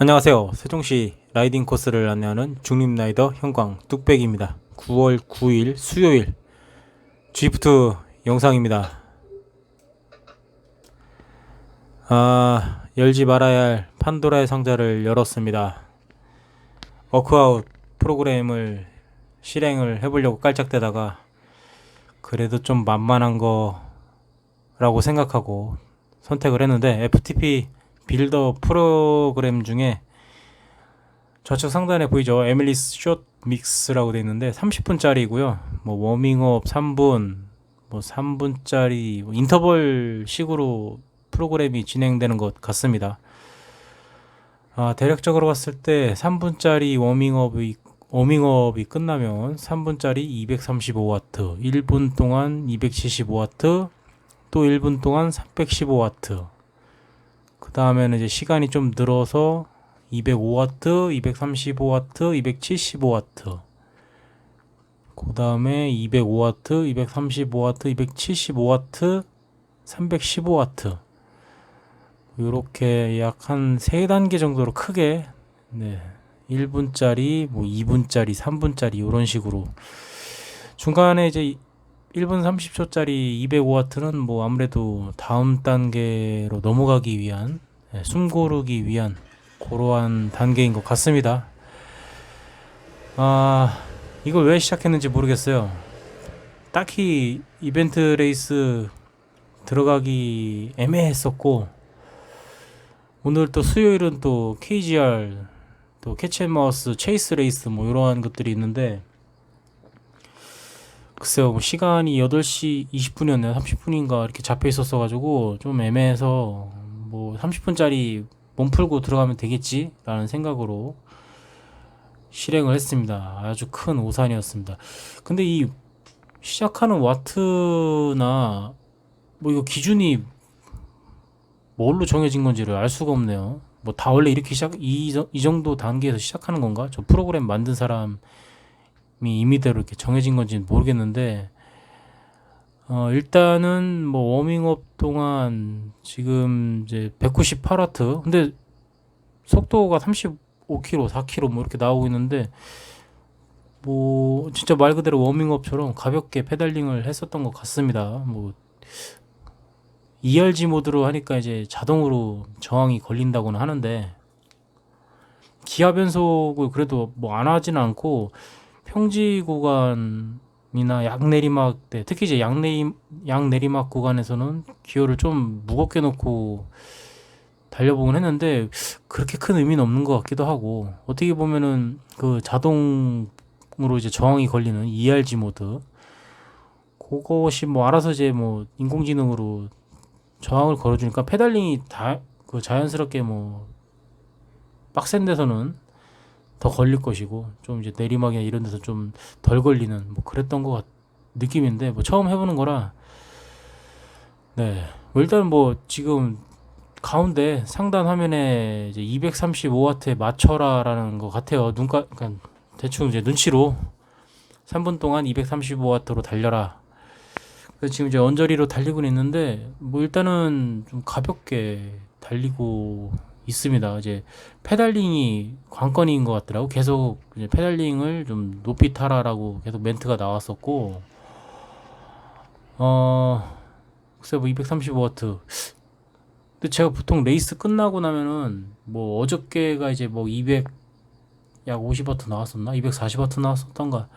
안녕하세요. 세종시 라이딩 코스를 안내하는 중립라이더 형광 뚝배기입니다. 9월 9일 수요일 G프트 영상입니다. 열지 말아야 할 판도라의 상자를 열었습니다. 워크아웃 프로그램을 실행을 해보려고 깔짝대다가 그래도 좀 만만한 거라고 생각하고 선택을 했는데, FTP 빌더 프로그램 중에 좌측 상단에 보이죠? 에밀리스 숏 믹스라고 되어 있는데 30분짜리고요. 뭐 워밍업 3분, 뭐 3분짜리 인터벌 식으로 프로그램이 진행되는 것 같습니다. 대략적으로 봤을 때 3분짜리 워밍업이 끝나면 3분짜리 235W, 1분 동안 275W, 또 1분 동안 315W. 그 다음에는 이제 시간이 좀 늘어서 205W, 235W, 275W. 그 다음에 205W, 235W, 275W, 315W. 요렇게 약 한 3단계 정도로 크게, 1분짜리, 뭐 2분짜리, 3분짜리 요런 식으로. 중간에 이제 1분 30초짜리 205W는 뭐 아무래도 다음 단계로 넘어가기 위한, 숨 고르기 위한 그러한 단계인 것 같습니다. 이걸 왜 시작했는지 모르겠어요. 딱히 이벤트 레이스 들어가기 애매했었고, 오늘 또 수요일은 또 KGR, 또 캐치앤마우스 체이스 레이스 뭐 이러한 것들이 있는데, 글쎄요, 뭐 시간이 8시 20분이었나요? 30분인가 이렇게 잡혀 있었어가지고 좀 애매해서 뭐 30분짜리 몸 풀고 들어가면 되겠지? 라는 생각으로 실행을 했습니다. 아주 큰 오산이었습니다. 근데 이 시작하는 와트나 뭐 이거 기준이 뭘로 정해진 건지를 알 수가 없네요. 뭐 다 원래 이렇게 이 정도 단계에서 시작하는 건가? 저 프로그램 만든 사람이 임의대로 이렇게 정해진 건지는 모르겠는데, 일단은 뭐 워밍업 동안 지금 이제 198W, 근데 속도가 35km, 4km 뭐 이렇게 나오고 있는데, 뭐 진짜 말 그대로 워밍업처럼 가볍게 페달링을 했었던 것 같습니다. 뭐 ERG 모드로 하니까 이제 자동으로 저항이 걸린다고는 하는데, 기아 변속을 그래도 뭐 안 하지는 않고 평지 구간이나 양내리막 때, 특히 이제 양내리막 구간에서는 기어를 좀 무겁게 놓고 달려보곤 했는데 그렇게 큰 의미는 없는 것 같기도 하고, 어떻게 보면은 그 자동으로 이제 저항이 걸리는 ERG 모드, 그것이 뭐 알아서 이제 뭐 인공지능으로 저항을 걸어주니까 페달링이 다 그 자연스럽게 뭐 빡센 데서는 더 걸릴 것이고, 좀 이제 내리막이나 이런 데서 좀 덜 걸리는 뭐 그랬던 것 느낌인데, 뭐 처음 해보는 거라. 뭐 일단 뭐 지금 가운데 상단 화면에 이제 235W에 맞춰라라는 것 같아요. 그러니까 대충 이제 눈치로 3분 동안 235W로 달려라. 그래서 지금 이제 언저리로 달리고 있는데, 뭐 일단은 좀 가볍게 달리고 있습니다. 이제 페달링이 관건인 것 같더라고. 계속 이제 페달링을 좀 높이 타라라고 계속 멘트가 나왔었고, 글쎄 뭐 235W. 근데 제가 보통 레이스 끝나고 나면은 뭐 어저께가 이제 뭐 200, 약 50W 나왔었나? 240W 나왔었던가?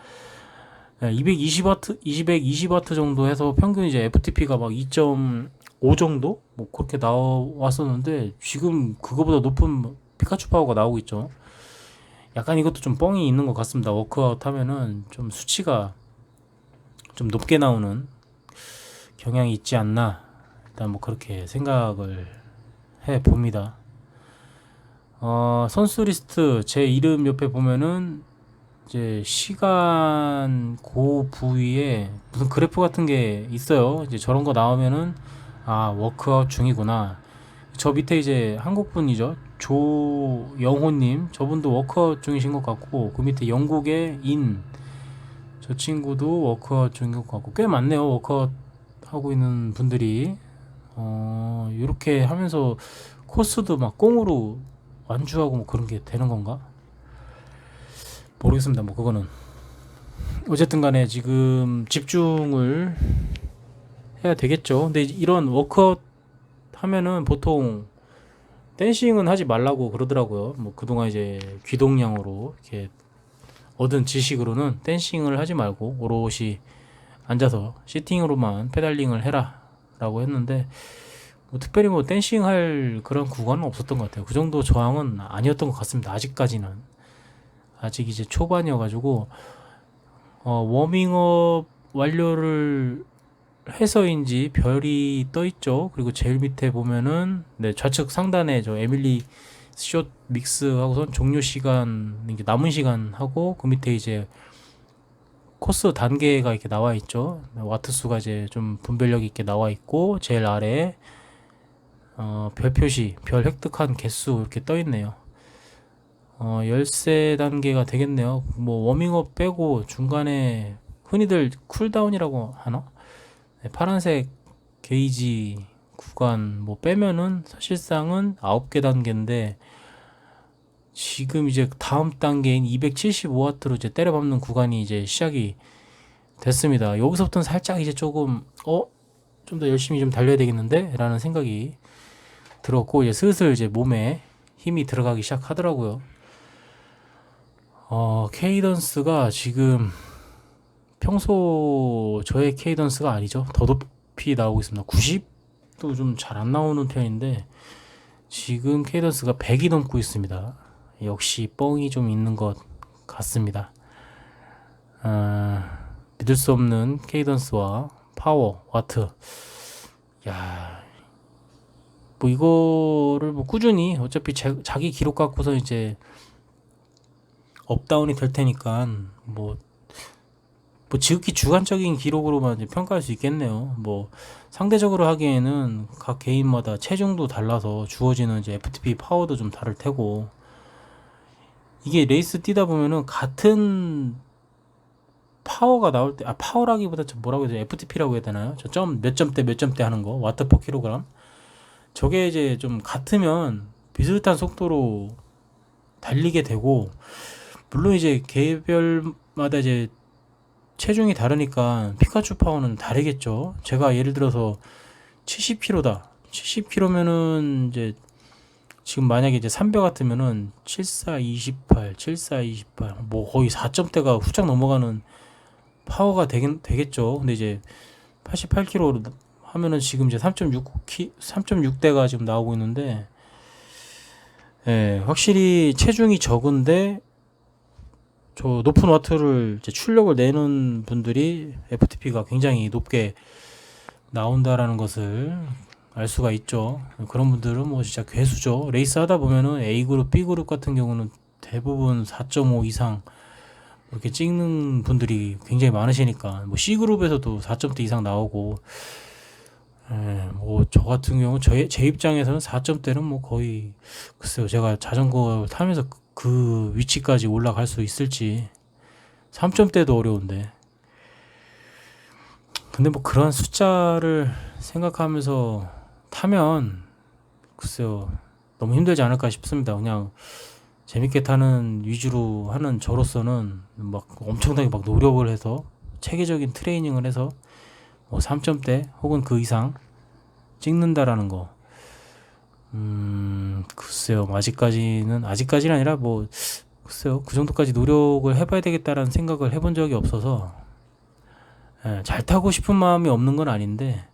220W, 220W 정도 해서 평균 이제 FTP가 막 2.5 정도? 뭐 그렇게 나왔었는데, 지금 그거보다 높은 피카츄 파워가 나오고 있죠. 약간 이것도 좀 뻥이 있는 것 같습니다. 워크아웃 하면은 좀 수치가 좀 높게 나오는 경향이 있지 않나. 일단 뭐 그렇게 생각을 해 봅니다. 선수 리스트 제 이름 옆에 보면은 이제 시간 그 부위에 무슨 그래프 같은 게 있어요. 이제 저런 거 나오면은 워크아웃 중이구나. 저 밑에 이제 한국 분이죠. 조영호님, 저분도 워크아웃 중이신 것 같고, 그 밑에 영국의 저 친구도 워크아웃 중인 것 같고, 꽤 많네요. 워크아웃 하고 있는 분들이. 이렇게 하면서 코스도 막 꽁으로 완주하고 뭐 그런 게 되는 건가? 모르겠습니다. 뭐 그거는 어쨌든 간에 지금 집중을 해야 되겠죠. 근데 이런 워크아웃 하면은 보통 댄싱은 하지 말라고 그러더라고요. 뭐 그동안 이제 귀동량으로 이렇게 얻은 지식으로는 댄싱을 하지 말고 오롯이 앉아서 시팅으로만 페달링을 해라 라고 했는데, 뭐 특별히 뭐 댄싱 할 그런 구간은 없었던 것 같아요. 그 정도 저항은 아니었던 것 같습니다. 아직까지는. 아직 이제 초반이어가지고 워밍업 완료를 해서인지 별이 떠 있죠. 그리고 제일 밑에 보면은 네, 좌측 상단에 저 에밀리 숏 믹스 하고선 종료 시간, 이게 남은 시간 하고 그 밑에 이제 코스 단계가 이렇게 나와 있죠. 와트 수가 이제 좀 분별력 있게 나와 있고, 제일 아래에 별 표시, 별 획득한 개수 이렇게 떠 있네요. 13단계가 되겠네요. 뭐 워밍업 빼고 중간에 흔히들 쿨다운이라고 하나? 네, 파란색 게이지 구간 뭐 빼면은 사실상은 9개 단계인데, 지금 이제 다음 단계인 275W로 이제 때려박는 구간이 이제 시작이 됐습니다. 여기서부터는 살짝 이제 조금 좀 더 열심히 좀 달려야 되겠는데 라는 생각이 들었고, 이제 슬슬 이제 몸에 힘이 들어가기 시작하더라고요. 케이던스가 지금 평소 저의 케이던스가 아니죠. 더 높이 나오고 있습니다. 90도 좀 잘 안 나오는 편인데 지금 케이던스가 100이 넘고 있습니다. 역시 뻥이 좀 있는 것 같습니다. 믿을 수 없는 케이던스와 파워, 와트. 야, 뭐 이거를 뭐 꾸준히 어차피 자기 기록 갖고서 이제 업다운이 될 테니까 뭐 지극히 주관적인 기록으로만 이제 평가할 수 있겠네요. 뭐 상대적으로 하기에는 각 개인마다 체중도 달라서 주어지는 이제 FTP 파워도 좀 다를 테고, 이게 레이스 뛰다 보면은 같은 파워가 나올 때, 파워라기보다 저 뭐라고 해야 되나, FTP라고 해야 되나요? 저 몇 점대 몇 점대 하는 거, 와트 퍼 킬로그램. 저게 이제 좀 같으면 비슷한 속도로 달리게 되고, 물론 이제 개별마다 이제 체중이 다르니까 피카츄 파워는 다르겠죠. 제가 예를 들어서 70kg다. 70kg면은 이제 지금 만약에 이제 300 같으면은 74, 28, 74, 28, 뭐 거의 4점대가 훌쩍 넘어가는 파워가 되겠죠. 근데 이제 88kg 하면은 지금 이제 3.6대가 지금 나오고 있는데, 예, 확실히 체중이 적은데 저 높은 와트를 이제 출력을 내는 분들이 FTP가 굉장히 높게 나온다라는 것을 알 수가 있죠. 그런 분들은 뭐 진짜 괴수죠. 레이스 하다 보면은 A그룹, B그룹 같은 경우는 대부분 4.5 이상 이렇게 찍는 분들이 굉장히 많으시니까, 뭐 C그룹에서도 4점대 이상 나오고, 뭐 저 같은 경우 제 입장에서는 4점대는 뭐 거의, 글쎄요, 제가 자전거 타면서 그 위치까지 올라갈 수 있을지. 3점대도 어려운데. 근데 뭐 그런 숫자를 생각하면서 타면 글쎄요, 너무 힘들지 않을까 싶습니다. 그냥 재밌게 타는 위주로 하는 저로서는 막 엄청나게 막 노력을 해서 체계적인 트레이닝을 해서 뭐 3점대 혹은 그 이상 찍는다라는 거, 글쎄요, 아직까지는 아니라 뭐 글쎄요, 그 정도까지 노력을 해봐야 되겠다라는 생각을 해본 적이 없어서, 잘 타고 싶은 마음이 없는 건 아닌데,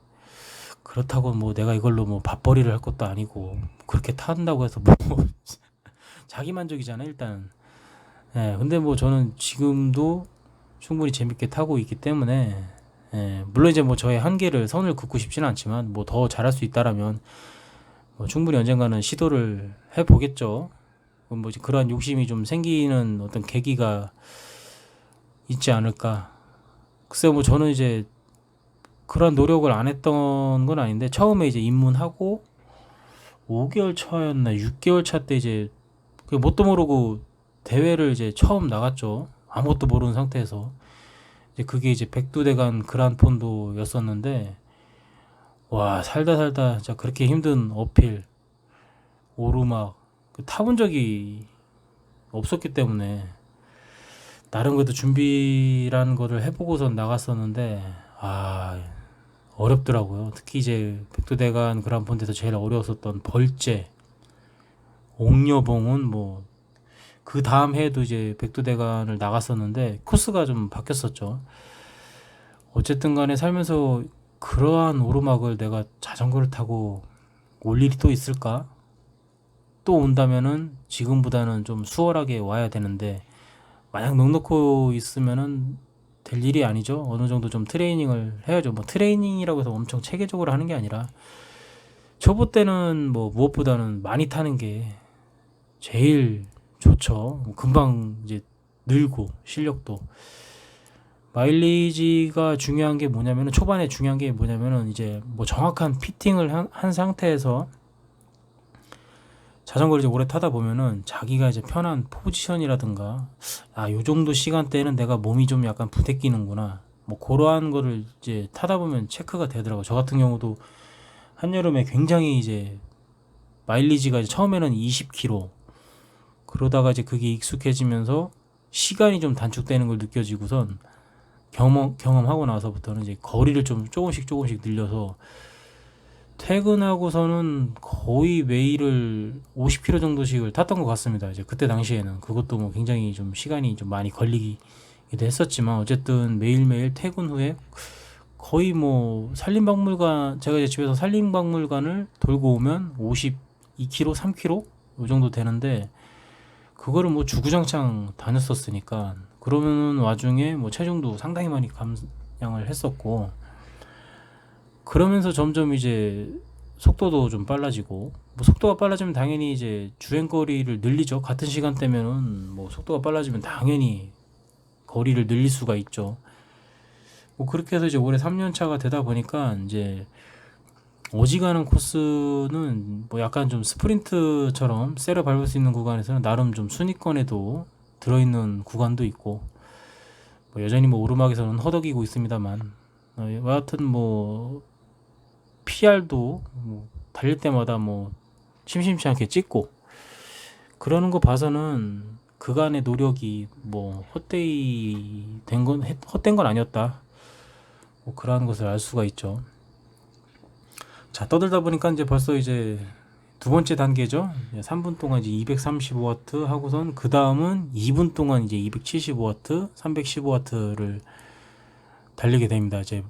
그렇다고 뭐 내가 이걸로 뭐 밥벌이를 할 것도 아니고, 그렇게 탄다고 해서 뭐 자기 만족이잖아요 일단. 근데 뭐 저는 지금도 충분히 재밌게 타고 있기 때문에, 물론 이제 뭐 저의 한계를 선을 긋고 싶지는 않지만 뭐 더 잘할 수 있다라면 뭐 충분히 언젠가는 시도를 해보겠죠. 뭐 이제 그러한 욕심이 좀 생기는 어떤 계기가 있지 않을까. 글쎄요, 뭐 저는 이제 그런 노력을 안 했던 건 아닌데, 처음에 이제 입문하고 5개월 차였나 6개월 차 때 이제 뭣도 모르고 대회를 이제 처음 나갔죠. 아무것도 모르는 상태에서. 이제 그게 이제 백두대간 그란폰도였었는데, 와, 살다 진짜 그렇게 힘든 어필, 오르막, 타본 적이 없었기 때문에 나름 그래도 준비라는 거를 해보고선 나갔었는데 어렵더라고요. 특히 이제 백두대간 그란폰드에서 제일 어려웠었던 벌제, 옥녀봉은 뭐 그 다음 해에도 이제 백두대간을 나갔었는데 코스가 좀 바뀌었었죠. 어쨌든 간에 살면서 그러한 오르막을 내가 자전거를 타고 올 일이 또 있을까? 또 온다면은 지금보다는 좀 수월하게 와야 되는데 만약 넉넉고 있으면은 될 일이 아니죠. 어느 정도 좀 트레이닝을 해야죠. 뭐 트레이닝이라고 해서 엄청 체계적으로 하는 게 아니라 초보 때는 뭐 무엇보다는 많이 타는 게 제일 좋죠. 금방 이제 늘고 실력도 마일리지가 중요한 게 뭐냐면은 초반에 중요한 게 뭐냐면은 이제 뭐 정확한 피팅을 한 상태에서 자전거를 이제 오래 타다 보면은 자기가 이제 편한 포지션이라든가 요 정도 시간대는 내가 몸이 좀 약간 부대끼는구나 뭐 그러한 거를 이제 타다 보면 체크가 되더라고요. 저 같은 경우도 한여름에 굉장히 이제 마일리지가 이제 처음에는 20km 그러다가 이제 그게 익숙해지면서 시간이 좀 단축되는 걸 느껴지고선 경험하고 나서부터는 이제 거리를 좀 조금씩 늘려서 퇴근하고서는 거의 매일을 50km 정도씩을 탔던 것 같습니다. 이제 그때 당시에는 그것도 뭐 굉장히 좀 시간이 좀 많이 걸리기도 했었지만 어쨌든 매일매일 퇴근 후에 거의 뭐 산림박물관 제가 이제 집에서 산림박물관을 돌고 오면 52km, 3km 이 정도 되는데 그거를 뭐 주구장창 다녔었으니까 그러는 와중에 뭐 체중도 상당히 많이 감량을 했었고 그러면서 점점 이제 속도도 좀 빨라지고 뭐 속도가 빨라지면 당연히 이제 주행거리를 늘리죠. 같은 시간대면은 뭐 속도가 빨라지면 당연히 거리를 늘릴 수가 있죠. 뭐 그렇게 해서 이제 올해 3년 차가 되다 보니까 이제 어지간한 코스는 뭐 약간 좀 스프린트처럼 세려 밟을 수 있는 구간에서는 나름 좀 순위권에도 들어있는 구간도 있고 뭐 여전히 뭐 오르막에서는 허덕이고 있습니다만 여하튼 뭐 PR도 뭐 달릴 때마다 뭐 심심치 않게 찍고 그러는 거 봐서는 그간의 노력이 뭐 헛된 건 아니었다. 뭐 그러한 것을 알 수가 있죠. 자, 떠들다 보니까 이제 벌써 이제 두 번째 단계죠. 3분 동안 이제 235W 하고선 그 다음은 2분 동안 이제 275W, 315W를 달리게 됩니다. 이제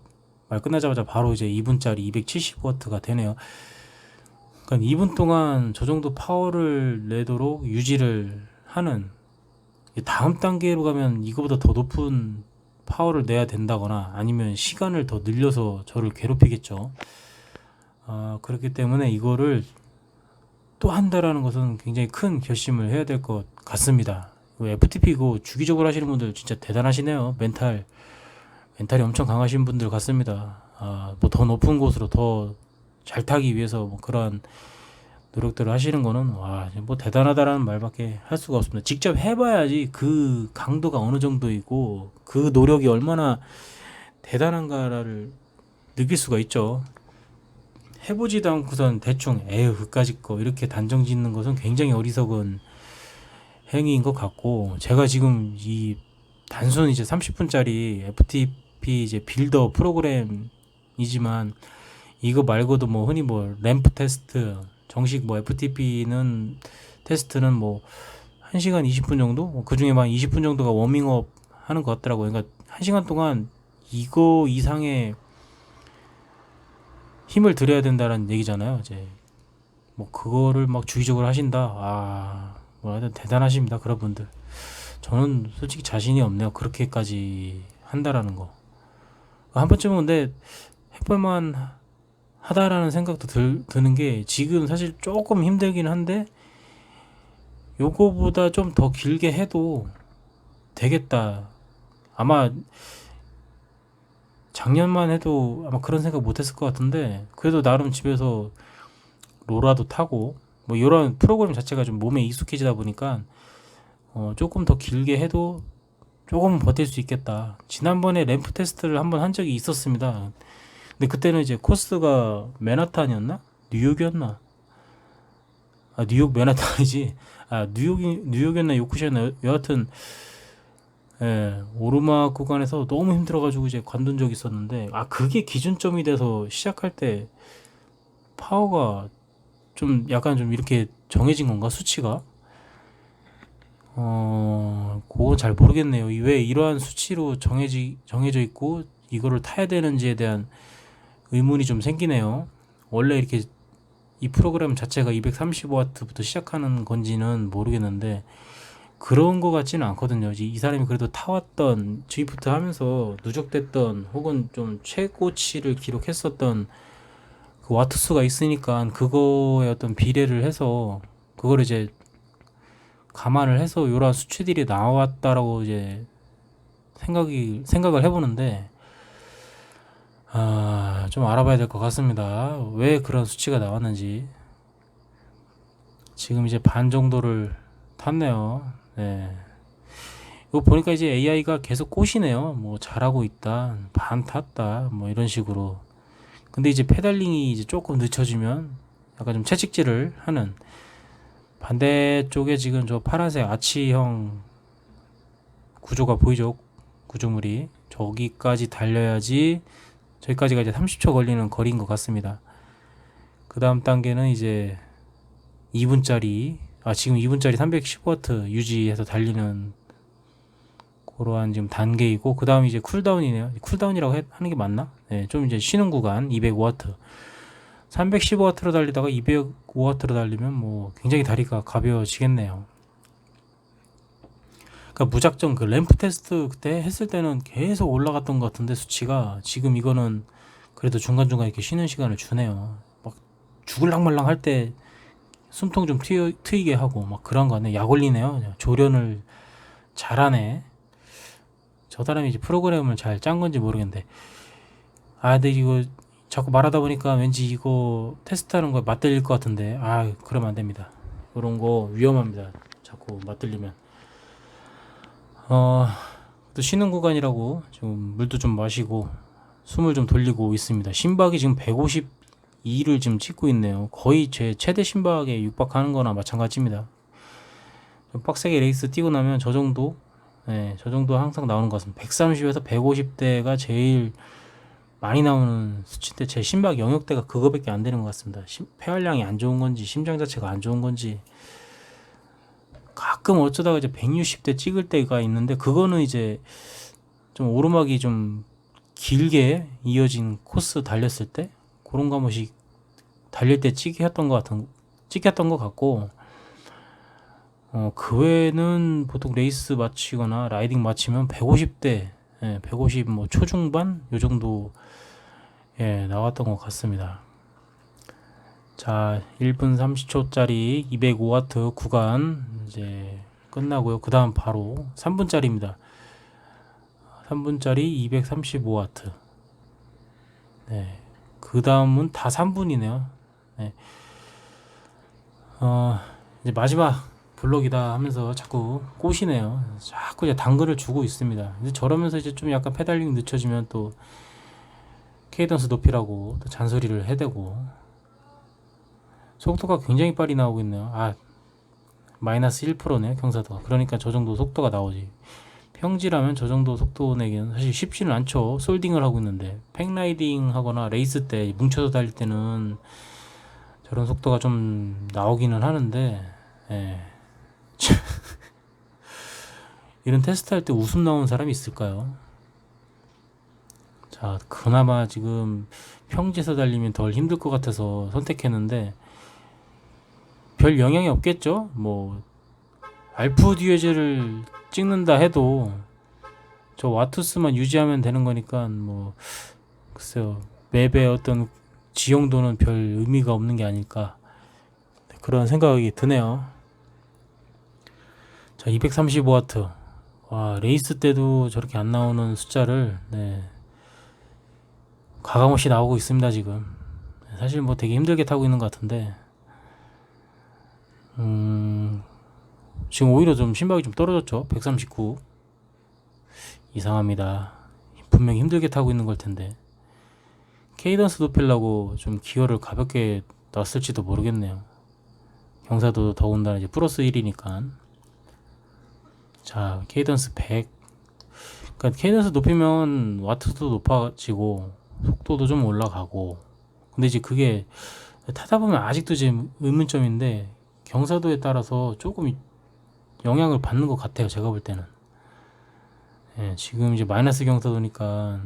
말 끝나자마자 바로 이제 2분짜리 275W가 되네요. 그러니까 2분 동안 저 정도 파워를 내도록 유지를 하는 다음 단계로 가면 이거보다 더 높은 파워를 내야 된다거나 아니면 시간을 더 늘려서 저를 괴롭히겠죠. 그렇기 때문에 이거를 또 한다라는 것은 굉장히 큰 결심을 해야 될 것 같습니다. FTP 이거 주기적으로 하시는 분들 진짜 대단하시네요. 멘탈이 엄청 강하신 분들 같습니다. 뭐 더 높은 곳으로 더 잘 타기 위해서 뭐 그러한 노력들을 하시는 거는 뭐 대단하다라는 말밖에 할 수가 없습니다. 직접 해봐야지 그 강도가 어느 정도이고 그 노력이 얼마나 대단한가를 느낄 수가 있죠. 해보지도 않고선 대충 그까짓 거 이렇게 단정 짓는 것은 굉장히 어리석은 행위인 것 같고 제가 지금 이 단순 이제 30분짜리 FTP 이제 빌더 프로그램이지만 이거 말고도 뭐 흔히 뭐 램프 테스트 정식 뭐 FTP는 테스트는 뭐 1시간 20분 정도? 그 중에 만 20분 정도가 워밍업 하는 것 같더라고요. 그러니까 1시간 동안 이거 이상의 힘을 들여야 된다는 얘기잖아요. 이제 뭐 그거를 막 주기적으로 하신다. 뭐 하여튼 대단하십니다. 그런 분들. 저는 솔직히 자신이 없네요. 그렇게까지 한다라는 거. 한 번쯤은 근데 해볼만 하다라는 생각도 드는 게 지금 사실 조금 힘들긴 한데 요거보다 좀 더 길게 해도 되겠다. 아마 작년만 해도 아마 그런 생각 못했을 것 같은데 그래도 나름 집에서 로라도 타고 뭐 이런 프로그램 자체가 좀 몸에 익숙해지다 보니까 조금 더 길게 해도 조금 버틸 수 있겠다. 지난번에 램프 테스트를 한번 한 적이 있었습니다. 근데 그때는 이제 코스가 맨하탄이었나? 뉴욕이었나? 뉴욕 맨하탄이지. 뉴욕이었나 요쿠시였나 여하튼 오르막 구간에서 너무 힘들어가지고 이제 관둔 적이 있었는데, 그게 기준점이 돼서 시작할 때 파워가 좀 약간 좀 이렇게 정해진 건가, 수치가? 그건 잘 모르겠네요. 왜 이러한 수치로 정해져 있고 이거를 타야 되는지에 대한 의문이 좀 생기네요. 원래 이렇게 이 프로그램 자체가 230W부터 시작하는 건지는 모르겠는데 그런 거 같지는 않거든요. 이 사람이 그래도 타왔던 드리프트 하면서 누적됐던 혹은 좀 최고치를 기록했었던 그 와트 수가 있으니까 그거에 어떤 비례를 해서 그걸 이제 감안을 해서 이러한 수치들이 나왔다라고 이제 생각을 해보는데, 좀 알아봐야 될 것 같습니다. 왜 그런 수치가 나왔는지. 지금 이제 반 정도를 탔네요. 네. 이거 보니까 이제 AI가 계속 꼬시네요. 뭐 잘하고 있다, 반 탔다, 뭐 이런 식으로. 근데 이제 페달링이 이제 조금 늦춰지면 약간 좀 채찍질을 하는, 반대쪽에 지금 저 파란색 아치형 구조가 보이죠? 구조물이 저기까지 달려야지, 저기까지가 이제 30초 걸리는 거리인 것 같습니다. 그 다음 단계는 이제 2분짜리, 지금 2분짜리 315W 유지해서 달리는 그러한 지금 단계이고, 그 다음 이제 쿨다운이네요. 쿨다운이라고 하는 게 맞나? 네, 좀 이제 쉬는 구간 205W. 315W로 달리다가 205W로 달리면 뭐 굉장히 다리가 가벼워지겠네요. 그러니까 무작정 그 램프 테스트 그때 했을 때는 계속 올라갔던 것 같은데 수치가, 지금 이거는 그래도 중간중간 이렇게 쉬는 시간을 주네요. 막 죽을랑 말랑 할 때 숨통 좀 트이게 하고 막 그런 거 같네. 약 올리네요. 조련을 잘하네. 저 사람이 이제 프로그램을 잘 짠 건지 모르겠는데, 근데 이거 자꾸 말하다 보니까 왠지 이거 테스트하는 거에 맞들릴 것 같은데, 그러면 안 됩니다. 그런 거 위험합니다. 자꾸 맞들리면. 또 쉬는 구간이라고 좀 물도 좀 마시고 숨을 좀 돌리고 있습니다. 심박이 지금 152를 지금 찍고 있네요. 거의 제 최대 심박에 육박하는 거나 마찬가지입니다. 좀 빡세게 레이스 뛰고 나면 저 정도, 저 정도 항상 나오는 것 같습니다. 130에서 150대가 제일 많이 나오는 수치인데, 제 심박 영역대가 그거밖에 안 되는 것 같습니다. 폐활량이 안 좋은 건지 심장 자체가 안 좋은 건지. 가끔 어쩌다가 이제 160대 찍을 때가 있는데, 그거는 이제 좀 오르막이 좀 길게 이어진 코스 달렸을 때 그런 거 한 번씩 달릴 때 찍혔던 것 같고, 그 외에는 보통 레이스 마치거나 라이딩 마치면 150대, 150 뭐 초중반 요 정도 나왔던 것 같습니다. 자, 1분 30초짜리 205W 구간 이제 끝나고요. 그 다음 바로 3분짜리입니다. 3분짜리 235W. 네. 그 다음은 다 3분이네요. 네. 이제 마지막 블록이다 하면서 자꾸 꼬시네요. 자꾸 이제 당근을 주고 있습니다. 이제 저러면서 이제 좀 약간 페달링 늦춰지면 또 케이던스 높이라고 또 잔소리를 해대고, 속도가 굉장히 빨리 나오고 있네요. 마이너스 1%네요, 경사도가. 그러니까 저 정도 속도가 나오지. 평지라면 저 정도 속도 내기는 사실 쉽지는 않죠. 솔딩을 하고 있는데, 팽라이딩 하거나 레이스 때 뭉쳐서 달릴 때는 저런 속도가 좀 나오기는 하는데, 이런 테스트 할 때 웃음 나오는 사람이 있을까요? 자, 그나마 지금 평지에서 달리면 덜 힘들 것 같아서 선택했는데 별 영향이 없겠죠? 뭐 알프 듀에제를 찍는다 해도 저 와투스만 유지하면 되는 거니까, 뭐 글쎄요, 맵의 어떤 지형도는 별 의미가 없는 게 아닐까, 그런 생각이 드네요. 자, 235W. 와, 레이스 때도 저렇게 안 나오는 숫자를 가감없이 나오고 있습니다. 지금 사실 뭐 되게 힘들게 타고 있는 것 같은데, 지금 오히려 좀 심박이 좀 떨어졌죠. 139. 이상합니다. 분명히 힘들게 타고 있는 걸 텐데. 케이던스 높이려고 좀 기어를 가볍게 놨을지도 모르겠네요. 경사도 더군다나 이제 플러스 1이니까. 자, 케이던스 100. 그러니까 케이던스 높이면 와트도 높아지고 속도도 좀 올라가고. 근데 이제 그게 타다 보면 아직도 지금 의문점인데 경사도에 따라서 조금 영향을 받는 것 같아요. 제가 볼 때는. 예, 지금 이제 마이너스 경사도니까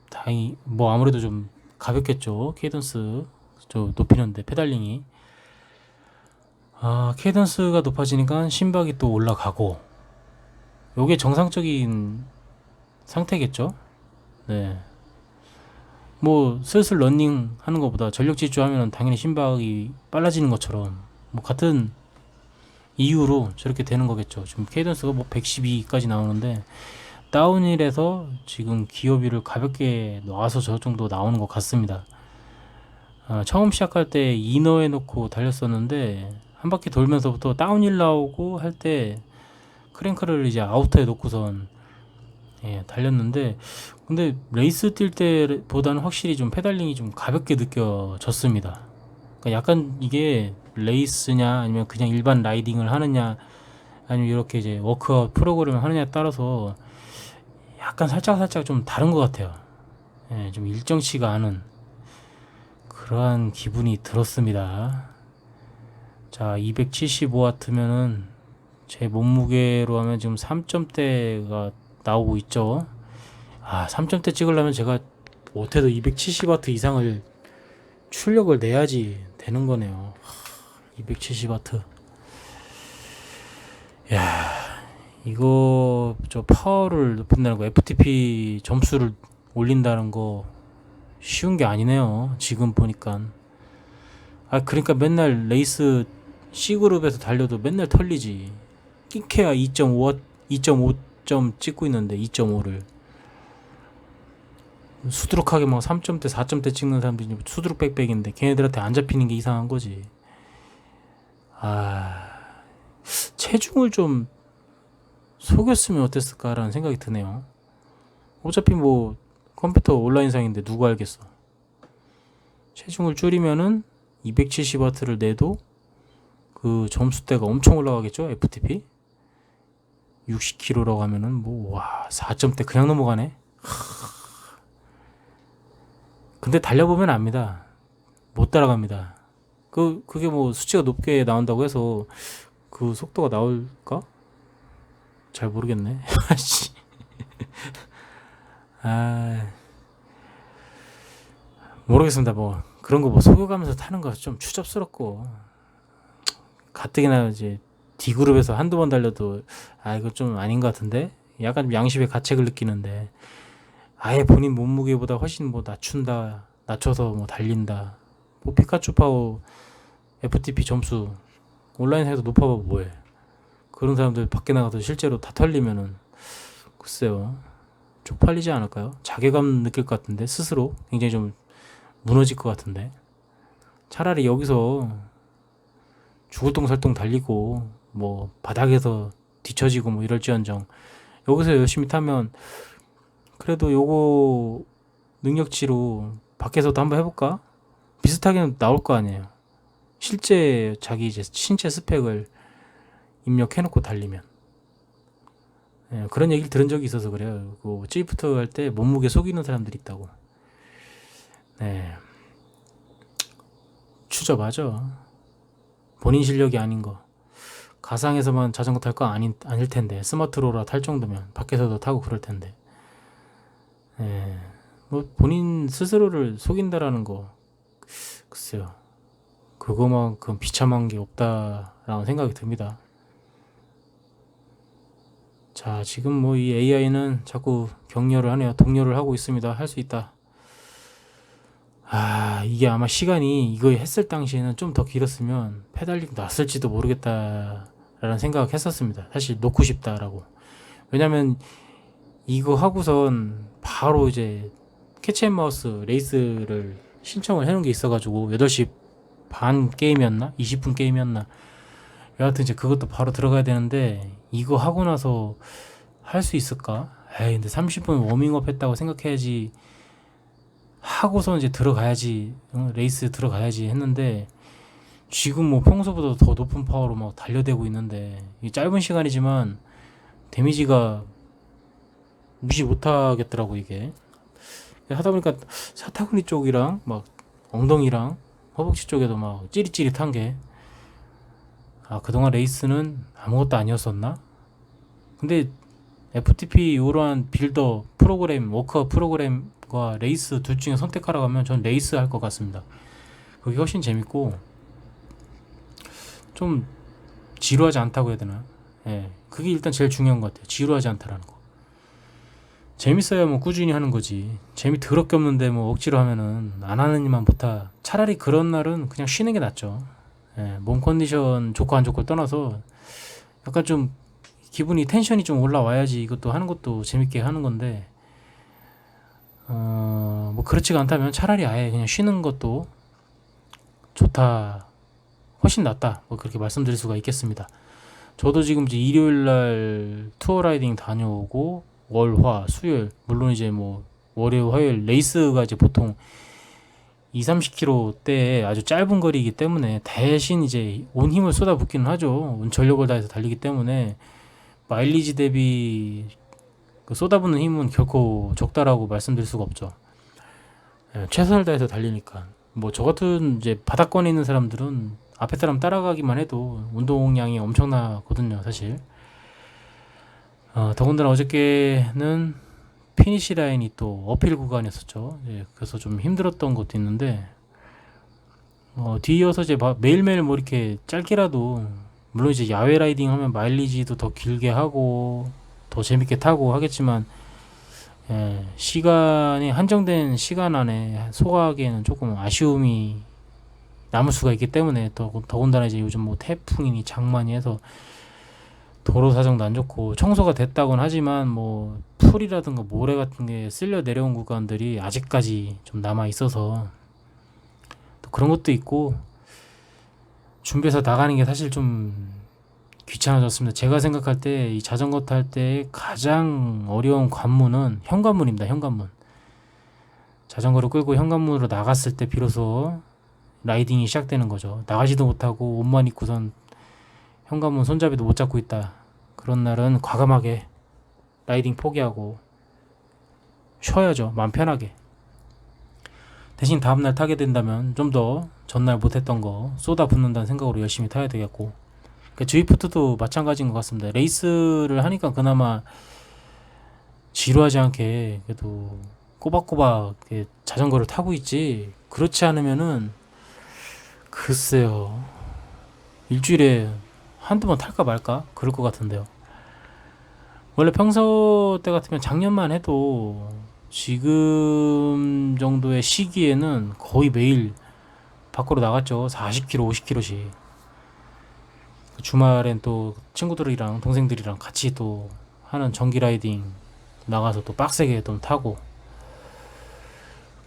다행히 뭐 아무래도 좀 가볍겠죠. 케이던스 저 높이는데 페달링이. 케이던스가 높아지니까 심박이 또 올라가고. 요게 정상적인 상태겠죠. 네. 뭐 슬슬 러닝 하는 것보다 전력 질주하면 당연히 심박이 빨라지는 것처럼 뭐 같은 이유로 저렇게 되는 거겠죠. 지금 케이던스가 뭐 112까지 나오는데 다운힐에서 지금 기어비를 가볍게 놔서 저 정도 나오는 것 같습니다. 처음 시작할 때 이너에 놓고 달렸었는데 한 바퀴 돌면서부터 다운힐 나오고 할 때 크랭크를 이제 아우터에 놓고선 달렸는데 근데 레이스 뛸 때보다는 확실히 좀 페달링이 좀 가볍게 느껴졌습니다. 그러니까 약간 이게 레이스냐 아니면 그냥 일반 라이딩을 하느냐 아니면 이렇게 이제 워크아웃 프로그램을 하느냐에 따라서 약간 살짝 좀 다른 것 같아요. 좀 일정치가 않은 그러한 기분이 들었습니다. 자, 275W면은 제 몸무게로 하면 지금 3점대가 나오고 있죠. 3점대 찍으려면 제가 못해도 270W 이상을 출력을 내야지 되는 거네요. 270W. 야, 이거 저 파워를 높인다는 거, FTP 점수를 올린다는 거 쉬운 게 아니네요. 지금 보니까. 그러니까 맨날 레이스 C그룹에서 달려도 맨날 털리지. 끼케야 2.5점 찍고 있는데 2.5를 수두룩하게 막 3점대 4점대 찍는 사람들이 수두룩 빽빽인데 걔네들한테 안 잡히는 게 이상한 거지. 체중을 좀 속였으면 어땠을까라는 생각이 드네요. 어차피 뭐 컴퓨터 온라인상인데 누가 알겠어. 체중을 줄이면은 270W를 내도 그 점수대가 엄청 올라가겠죠. FTP 60kg라고 하면은 뭐 4점대 그냥 넘어가네. 근데 달려보면 압니다. 못 따라갑니다. 그게 뭐 수치가 높게 나온다고 해서 그 속도가 나올까? 잘 모르겠네. 모르겠습니다. 뭐 그런 거 뭐 속여가면서 타는 거 좀 추접스럽고 가뜩이나 이제 D그룹에서 한두 번 달려도 이거 좀 아닌 것 같은데 약간 양심의 가책을 느끼는데 아예 본인 몸무게보다 훨씬 뭐 낮춰서 뭐 달린다. 뭐 피카츄 파워 FTP 점수 온라인에서 높아봐 뭐해. 그런 사람들 밖에 나가서 실제로 다 털리면은 글쎄요 쪽팔리지 않을까요? 자괴감 느낄 것 같은데 스스로 굉장히 좀 무너질 것 같은데 차라리 여기서 죽을 똥살똥 달리고 뭐 바닥에서 뒤처지고 뭐 이럴지언정 여기서 열심히 타면 그래도 요거 능력치로 밖에서도 한번 해볼까? 비슷하게 나올 거 아니에요. 실제 자기 이제 신체 스펙을 입력해놓고 달리면 그런 얘기를 들은 적이 있어서 그래요. 그 드리프트 할 때 몸무게 속이는 사람들이 있다고. 추접하죠. 본인 실력이 아닌 거. 가상에서만 자전거 탈 거 아닐 텐데 스마트로라 탈 정도면 밖에서도 타고 그럴 텐데. 뭐 본인 스스로를 속인다라는 거 글쎄요. 그거만큼 비참한 게 없다라는 생각이 듭니다. 자, 지금 뭐 이 AI는 자꾸 격려를 하네요. 독려를 하고 있습니다. 할 수 있다. 이게 아마 시간이 이거 했을 당시에는 좀 더 길었으면 페달링 놨을지도 모르겠다라는 생각을 했었습니다. 사실 놓고 싶다라고. 왜냐면 이거 하고선 바로 이제 캐치앤마우스 레이스를 신청을 해놓은 게 있어가지고 8시 반 게임이었나? 20분 게임이었나? 여하튼 이제 그것도 바로 들어가야 되는데 이거 하고 나서 할 수 있을까? 근데 30분 워밍업 했다고 생각해야지 하고서 이제 들어가야지 레이스 들어가야지 했는데 지금 뭐 평소보다 더 높은 파워로 막 달려대고 있는데 이 짧은 시간이지만 데미지가 무시 못하겠더라고 이게. 하다 보니까 사타구니 쪽이랑 막 엉덩이랑 허벅지 쪽에도 막 찌릿찌릿한 게, 아 그동안 레이스는 아무것도 아니었었나? 근데 FTP 이러한 빌더 프로그램, 워크아웃 프로그램과 레이스 둘 중에 선택하라고 하면 전 레이스 할 것 같습니다. 그게 훨씬 재밌고 좀 지루하지 않다고 해야 되나? 예, 그게 일단 제일 중요한 것 같아요. 지루하지 않다라는 거. 재밌어야 뭐 꾸준히 하는 거지. 재미 더럽게 없는데 뭐 억지로 하면은 안 하는 이만 못하. 차라리 그런 날은 그냥 쉬는 게 낫죠. 예, 몸 컨디션 좋고 안 좋고 떠나서 약간 좀 기분이 텐션이 좀 올라와야지 이것도 하는 것도 재밌게 하는 건데, 뭐 그렇지가 않다면 차라리 아예 그냥 쉬는 것도 좋다, 훨씬 낫다, 뭐 그렇게 말씀드릴 수가 있겠습니다. 저도 지금 이제 일요일 날 투어 라이딩 다녀오고 월, 화, 수요일, 물론 이제 뭐 월요일, 화요일 레이스가 이제 보통 2, 30km대에 아주 짧은 거리이기 때문에 대신 이제 온 힘을 쏟아붓기는 하죠. 온 전력을 다해서 달리기 때문에 마일리지 대비 그 쏟아붓는 힘은 결코 적다라고 말씀드릴 수가 없죠. 예, 최선을 다해서 달리니까. 뭐 저 같은 이제 바닥권에 있는 사람들은 앞에 사람 따라가기만 해도 운동량이 엄청나거든요, 사실. 더군다나 어저께는 피니시 라인이 또 어필 구간이었었죠. 예, 그래서 좀 힘들었던 것도 있는데, 뒤이어서 이제 매일매일 뭐 이렇게 짧게라도, 물론 이제 야외 라이딩 하면 마일리지도 더 길게 하고 더 재밌게 타고 하겠지만, 예, 시간이 한정된 시간 안에 소화하기에는 조금 아쉬움이 남을 수가 있기 때문에, 더군다나 이제 요즘 뭐 태풍이니 장마니 해서 도로 사정도 안 좋고 청소가 됐다곤 하지만 뭐 풀이라든가 모래 같은 게 쓸려 내려온 구간들이 아직까지 좀 남아 있어서 또 그런 것도 있고, 준비해서 나가는 게 사실 좀 귀찮아졌습니다. 제가 생각할 때 이 자전거 탈 때 가장 어려운 관문은 현관문입니다. 현관문. 자전거를 끌고 현관문으로 나갔을 때 비로소 라이딩이 시작되는 거죠. 나가지도 못하고 옷만 입고선 현관문 손잡이도 못 잡고 있다. 그런 날은 과감하게 라이딩 포기하고 쉬어야죠. 마음 편하게. 대신 다음날 타게 된다면 좀 더 전날 못했던 거 쏟아붓는다는 생각으로 열심히 타야 되겠고, 그러니까 드리프트도 마찬가지인 것 같습니다. 레이스를 하니까 그나마 지루하지 않게 그래도 꼬박꼬박 자전거를 타고 있지, 그렇지 않으면은 글쎄요, 일주일에 한두 번 탈까 말까 그럴 것 같은데요. 원래 평소 때 같으면 작년만 해도 지금 정도의 시기에는 거의 매일 밖으로 나갔죠. 40km, 50km씩. 주말엔 또 친구들이랑 동생들이랑 같이 또 하는 정기 라이딩 나가서 또 빡세게 좀 타고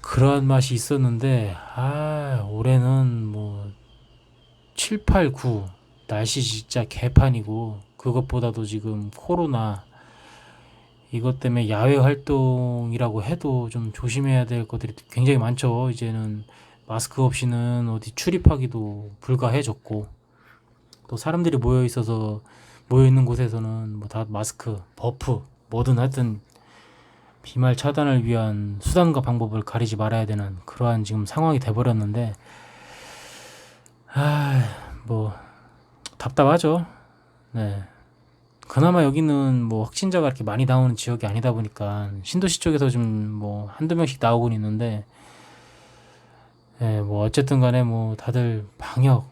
그러한 맛이 있었는데, 올해는 뭐 7, 8, 9 날씨 진짜 개판이고, 그것보다도 지금 코로나 이것 때문에 야외 활동이라고 해도 좀 조심해야 될 것들이 굉장히 많죠. 이제는 마스크 없이는 어디 출입하기도 불가해졌고, 또 사람들이 모여 있는 곳에서는 뭐 다 마스크, 버프, 뭐든 하여튼 비말 차단을 위한 수단과 방법을 가리지 말아야 되는 그러한 지금 상황이 돼버렸는데, 뭐 답답하죠. 네. 그나마 여기는 뭐 확진자가 그렇게 많이 나오는 지역이 아니다 보니까 신도시 쪽에서 좀 뭐 한두 명씩 나오곤 있는데, 예, 뭐 어쨌든 간에 뭐 다들 방역,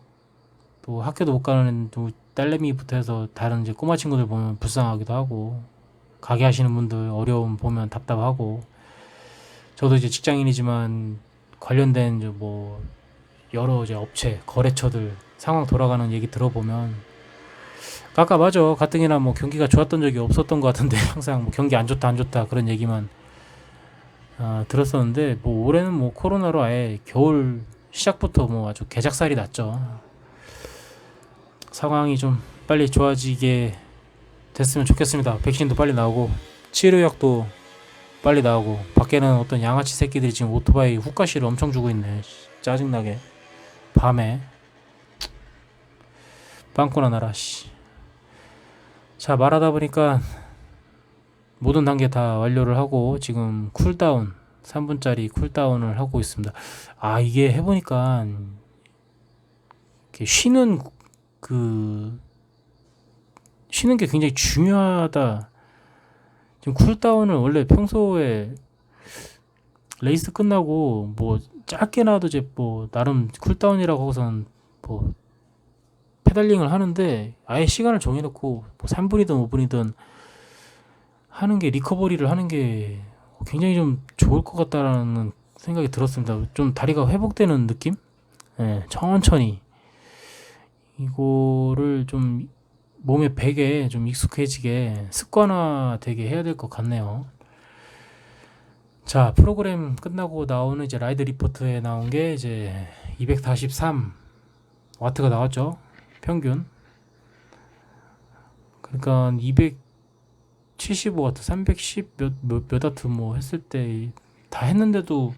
또 학교도 못 가는 또 딸내미부터 해서 다른 이제 꼬마 친구들 보면 불쌍하기도 하고, 가게 하시는 분들 어려움 보면 답답하고, 저도 이제 직장인이지만 관련된 이제 뭐 여러 이제 업체, 거래처들 상황 돌아가는 얘기 들어보면 깝깝하죠. 가뜩이나 뭐 경기가 좋았던 적이 없었던 것 같은데 항상 뭐 경기 안 좋다 안 좋다 그런 얘기만 들었었는데, 뭐 올해는 뭐 코로나로 아예 겨울 시작부터 뭐 아주 개작살이 났죠. 상황이 좀 빨리 좋아지게 됐으면 좋겠습니다. 백신도 빨리 나오고 치료약도 빨리 나오고, 밖에는 어떤 양아치 새끼들이 지금 오토바이 후가시를 엄청 주고 있네. 짜증나게 밤에. 빵꾸나 나라 씨. 자, 말하다 보니까 모든 단계 다 완료를 하고 지금 쿨다운 3분짜리 쿨다운을 하고 있습니다. 아, 이게 해보니까 이렇게 쉬는 게 굉장히 중요하다. 지금 쿨다운을 원래 평소에 레이스 끝나고 뭐 짧게 나도 이제 뭐 나름 쿨다운이라고 하고선 뭐 페달링을 하는데 아예 시간을 정해놓고 뭐 3분이든 5분이든 하는 게 리커버리를 하는 게 굉장히 좀 좋을 것 같다라는 생각이 들었습니다. 좀 다리가 회복되는 느낌? 예, 천천히 이거를 좀 몸에 배게 좀 익숙해지게 습관화되게 해야 될 것 같네요. 자, 프로그램 끝나고 나오는 이제 라이드 리포트에 나온 게 이제 243 와트가 나왔죠. 평균. 그러니까 275와트, 310 몇 와트 뭐 했을 때 다 했는데도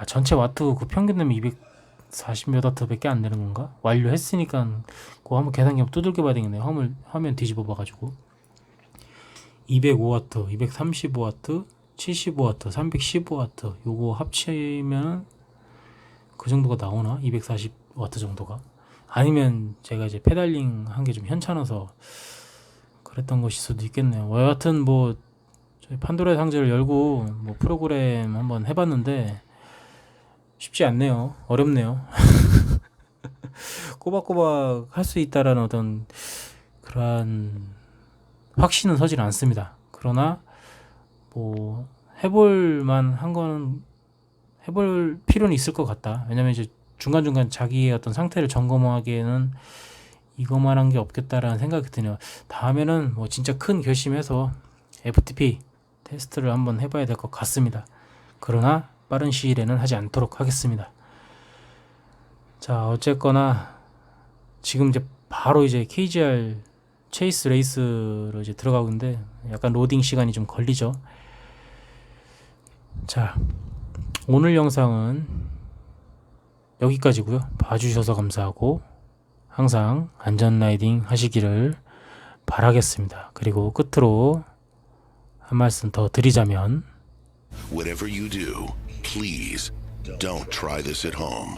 전체 와트 그 평균 되면 240 몇 와트밖에 안 되는 건가? 완료했으니까 그거 한번 계산기 한번 두들겨 봐야 되겠네요. 화면 뒤집어 봐가지고 205와트, 235와트, 75와트, 315와트 요거 합치면 그 정도가 나오나? 240와트 정도가? 아니면 제가 이제 페달링 한 게 좀 현찮아서 그랬던 것일 수도 있겠네요. 여하튼 뭐 저희 판도라의 상자를 열고 뭐 프로그램 한번 해봤는데 쉽지 않네요. 어렵네요. 꼬박꼬박 할 수 있다라는 어떤 그러한 확신은 서질 않습니다. 그러나 뭐 해볼만 한 거는 해볼 필요는 있을 것 같다. 왜냐면 이제 중간중간 자기의 어떤 상태를 점검하기에는 이거만 한 게 없겠다라는 생각이 드네요. 다음에는 뭐 진짜 큰 결심해서 FTP 테스트를 한번 해봐야 될 것 같습니다. 그러나 빠른 시일에는 하지 않도록 하겠습니다. 자, 어쨌거나 지금 이제 바로 이제 KGR 체이스 레이스로 이제 들어가고 있는데 약간 로딩 시간이 좀 걸리죠. 자, 오늘 영상은 여기까지고요. 봐주셔서 감사하고 항상 안전 라이딩 하시기를 바라겠습니다. 그리고 끝으로 한 말씀 더 드리자면 Whatever you do, please don't try this at home.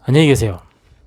안녕히 계세요.